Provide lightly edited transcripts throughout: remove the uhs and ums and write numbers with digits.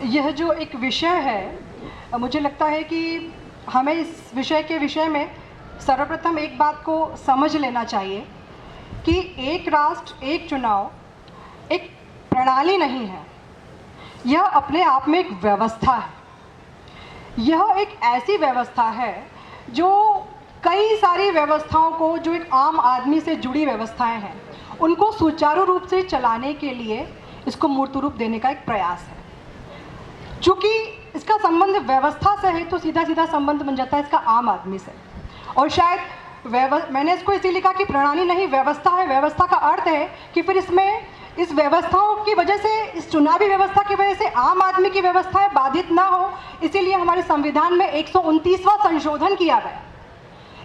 यह जो एक विषय है, मुझे लगता है कि हमें इस विषय के विषय में सर्वप्रथम एक बात को समझ लेना चाहिए कि एक राष्ट्र एक चुनाव एक प्रणाली नहीं है, यह अपने आप में एक व्यवस्था है। यह एक ऐसी व्यवस्था है जो कई सारी व्यवस्थाओं को, जो एक आम आदमी से जुड़ी व्यवस्थाएं हैं, उनको सुचारू रूप से चलाने के लिए इसको मूर्त रूप देने का एक प्रयास है। चूँकि इसका संबंध व्यवस्था से है तो सीधा सीधा संबंध बन जाता है इसका आम आदमी से। और शायद मैंने इसको इसीलिए लिखा कि प्रणाली नहीं व्यवस्था है। व्यवस्था का अर्थ है कि फिर इसमें इस व्यवस्थाओं की वजह से, इस चुनावी व्यवस्था की वजह से आम आदमी की व्यवस्थाएं बाधित ना हो, इसीलिए हमारे संविधान में 129वां संशोधन किया गया।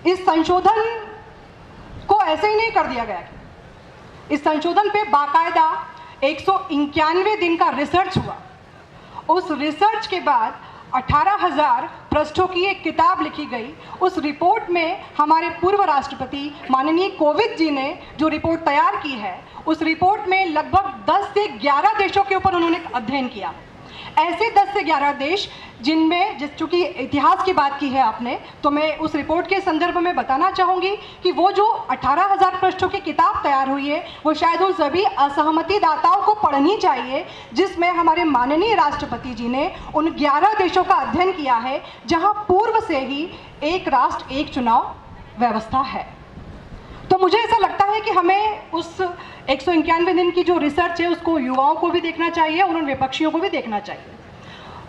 इस संशोधन को ऐसे ही नहीं कर दिया गया। इस संशोधन पे बाकायदा 191 दिन का रिसर्च हुआ। उस रिसर्च के बाद 18,000 पृष्ठों की एक किताब लिखी गई। उस रिपोर्ट में हमारे पूर्व राष्ट्रपति माननीय कोविंद जी ने जो रिपोर्ट तैयार की है, उस रिपोर्ट में लगभग 10 से 11 देशों के ऊपर उन्होंने अध्ययन किया। ऐसे 10 से 11 देश जिनमें, चूँकि इतिहास की बात की है आपने, तो मैं उस रिपोर्ट के संदर्भ में बताना चाहूँगी कि वो जो 18,000 पृष्ठों की किताब तैयार हुई है, वो शायद उन सभी असहमति दाताओं को पढ़नी चाहिए जिसमें हमारे माननीय राष्ट्रपति जी ने उन 11 देशों का अध्ययन किया है जहाँ पूर्व से ही एक राष्ट्र एक चुनाव व्यवस्था है। तो मुझे ऐसा लगता है कि हमें उस 191 दिन की जो रिसर्च है उसको युवाओं को भी देखना चाहिए और उन विपक्षियों को भी देखना चाहिए।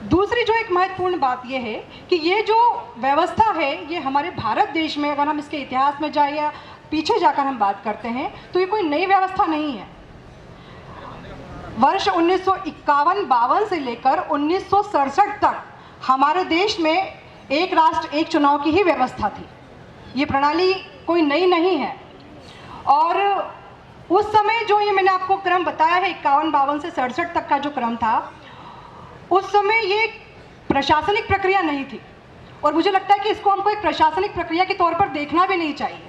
दूसरी जो एक महत्वपूर्ण बात यह है कि ये जो व्यवस्था है, ये हमारे भारत देश में, अगर हम इसके इतिहास में जाए या पीछे जाकर हम बात करते हैं, तो ये कोई नई व्यवस्था नहीं है। वर्ष 1951-52 से लेकर 1967 तक हमारे देश में एक राष्ट्र एक चुनाव की ही व्यवस्था थी। ये प्रणाली कोई नई नहीं है। और उस समय जो ये मैंने आपको क्रम बताया है, 51-52 से 67 तक का जो क्रम था, उस समय ये प्रशासनिक प्रक्रिया नहीं थी। और मुझे लगता है कि इसको हमको एक प्रशासनिक प्रक्रिया के तौर पर देखना भी नहीं चाहिए।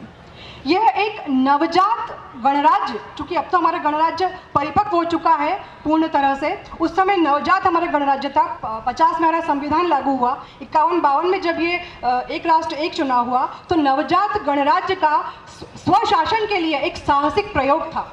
यह एक नवजात गणराज्य, चूँकि अब तो हमारा गणराज्य परिपक्व हो चुका है पूर्ण तरह से, उस समय नवजात हमारा गणराज्य था। 50 में हमारा संविधान लागू हुआ, 51-52 में जब ये एक राष्ट्र एक चुनाव हुआ, तो नवजात गणराज्य का स्वशासन के लिए एक साहसिक प्रयोग था।